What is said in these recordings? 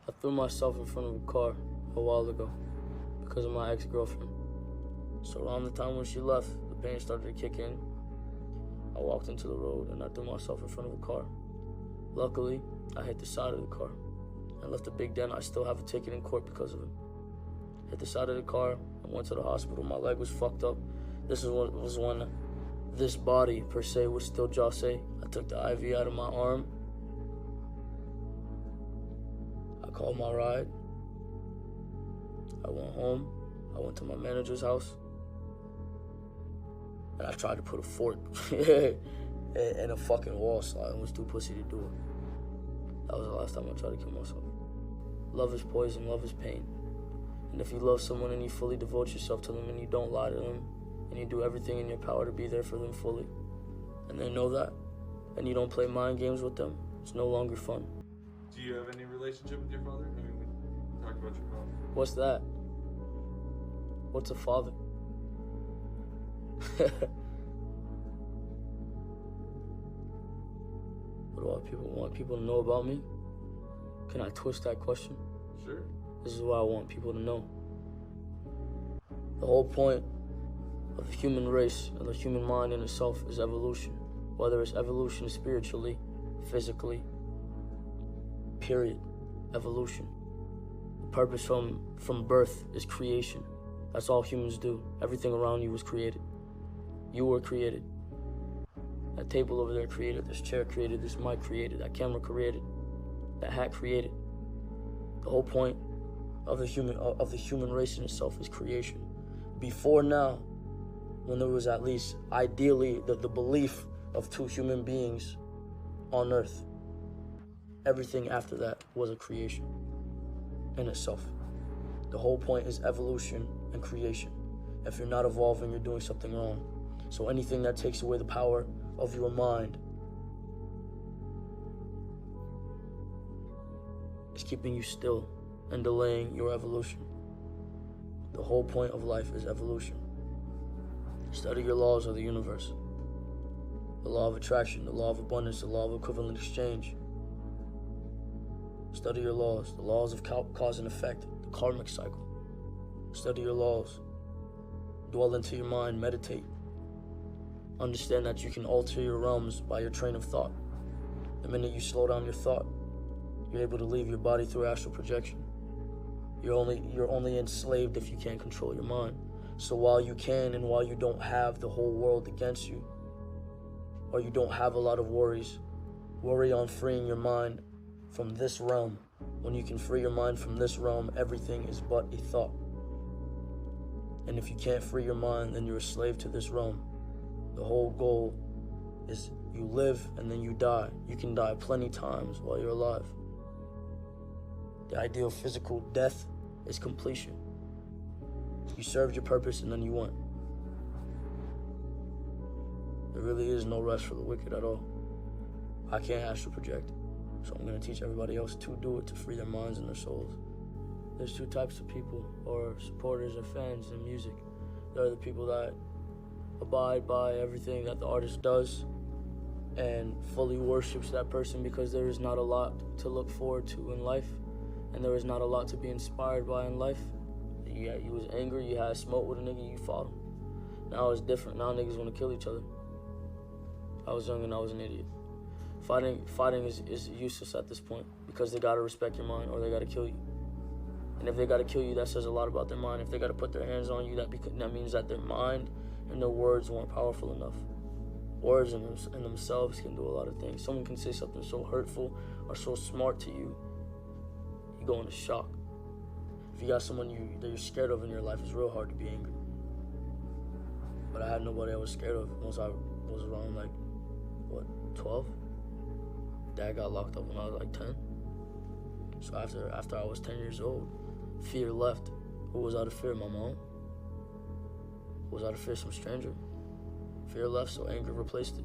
I threw myself in front of a car a while ago because of my ex-girlfriend. So around the time when she left, the pain started to kick in. I walked into the road and I threw myself in front of a car. Luckily, I hit the side of the car. I left a big dent. I still have a ticket in court because of it. Hit the side of the car. I went to the hospital. My leg was fucked up. This was when this body, per se, was still Jose. I took the IV out of my arm. I called my ride. I went home. I went to my manager's house. And I tried to put a fork in a fucking wall slide. I was too pussy to do it. That was the last time I tried to kill myself. Love is poison, love is pain. And if you love someone and you fully devote yourself to them and you don't lie to them and you do everything in your power to be there for them fully, and they know that, and you don't play mind games with them, it's no longer fun. Do you have any relationship with your father? I mean, we talked about your father. What's that? What's a father? What do people want people to know about me? Can I twist that question? Sure. This is what I want people to know. The whole point of the human race and the human mind in itself is evolution. Whether it's evolution spiritually, physically, period. Evolution. The purpose from birth is creation. That's all humans do. Everything around you was created. You were created. That table over there created, this chair created, this mic created, that camera created, that hat created. The whole point of the human race in itself is creation. Before now, when there was at least ideally the belief of two human beings on earth, everything after that was a creation in itself. The whole point is evolution and creation. If you're not evolving, you're doing something wrong. So anything that takes away the power of your mind is keeping you still and delaying your evolution. The whole point of life is evolution. Study your laws of the universe. The law of attraction, the law of abundance, the law of equivalent exchange. Study your laws, the laws of cause and effect, the karmic cycle. Study your laws. Dwell into your mind, meditate. Understand that you can alter your realms by your train of thought. The minute you slow down your thought, you're able to leave your body through astral projection. You're only enslaved if you can't control your mind. So while you can and while you don't have the whole world against you, or you don't have a lot of worries, worry on freeing your mind from this realm. When you can free your mind from this realm, everything is but a thought. And if you can't free your mind, then you're a slave to this realm. The whole goal is you live and then you die. You can die plenty times while you're alive. The ideal physical death is completion. You served your purpose and then you went. There really is no rest for the wicked at all. I can't astral project, so I'm going to teach everybody else to do it to free their minds and their souls. There's two types of people, or supporters or fans in music. There are the people that abide by everything that the artist does and fully worships that person because there is not a lot to look forward to in life and there is not a lot to be inspired by in life. You was angry, you had smoke with a nigga, you fought him. Now it's different. Now niggas want to kill each other. I was young and I was an idiot. Fighting is useless at this point because they gotta respect your mind or they gotta kill you. And if they gotta kill you, that says a lot about their mind. If they gotta put their hands on you, that means that their mind and their words weren't powerful enough. Words in themselves can do a lot of things. Someone can say something so hurtful or so smart to you, you go into shock. If you got someone that you're scared of in your life, it's real hard to be angry. But I had nobody I was scared of once I was around 12? Dad got locked up when I was 10. So after I was 10 years old, fear left. Who was out of fear? My mom. Was out of fear some stranger? Fear left, so anger replaced it.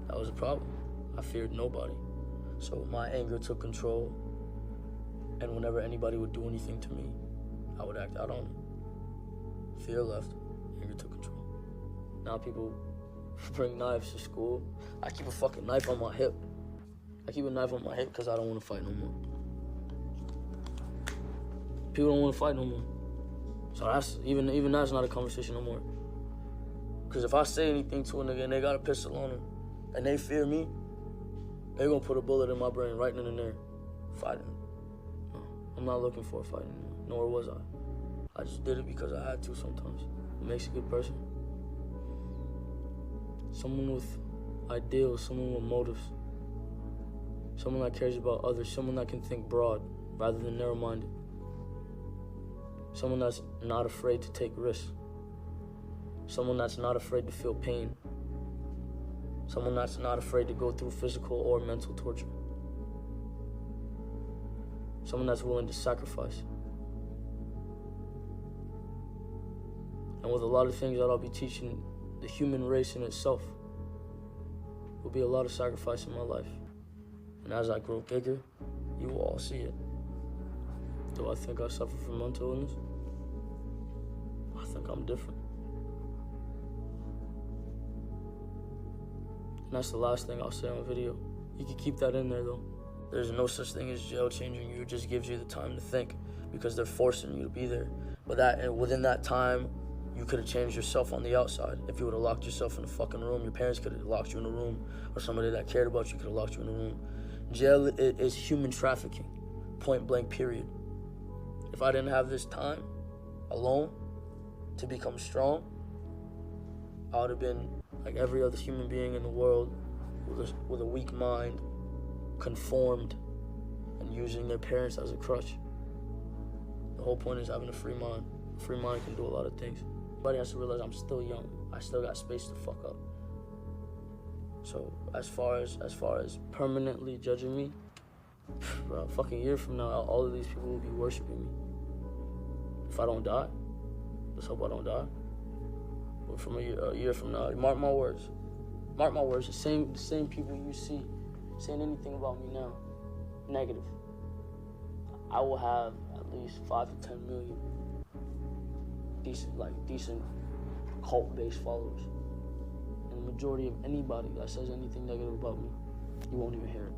That was a problem. I feared nobody. So my anger took control, and whenever anybody would do anything to me, I would act out on it. Fear left, anger took control. Now people bring knives to school. I keep a fucking knife on my hip. I keep a knife on my hip because I don't want to fight no more. People don't want to fight no more. So that's even that's not a conversation no more. Because if I say anything to a nigga and they got a pistol on them and they fear me, they're gonna put a bullet in my brain right in there, fighting. No, I'm not looking for a fight anymore, nor was I. I just did it because I had to sometimes. It makes a good person. Someone with ideals, someone with motives. Someone that cares about others, someone that can think broad rather than narrow-minded. Someone that's not afraid to take risks. Someone that's not afraid to feel pain. Someone that's not afraid to go through physical or mental torture. Someone that's willing to sacrifice. And with a lot of things that I'll be teaching the human race in itself, will be a lot of sacrifice in my life. And as I grow bigger, you will all see it. Do I think I suffer from mental illness? I think I'm different. And that's the last thing I'll say on the video. You can keep that in there though. There's no such thing as jail changing you. It just gives you the time to think because they're forcing you to be there. But within that time, you could have changed yourself on the outside. If you would have locked yourself in a fucking room, your parents could have locked you in a room, or somebody that cared about you could have locked you in a room. Jail is human trafficking, point blank, period. If I didn't have this time alone to become strong, I would have been like every other human being in the world with a weak mind, conformed, and using their parents as a crutch. The whole point is having a free mind. A free mind can do a lot of things. Everybody has to realize I'm still young. I still got space to fuck up. So as far as permanently judging me, bro, a fucking year from now, all of these people will be worshiping me. If I don't die, let's hope I don't die. But from a year from now, mark my words. Mark my words. The same people you see saying anything about me now, negative. I will have at least 5 to 10 million decent cult-based followers. And the majority of anybody that says anything negative about me, you won't even hear it.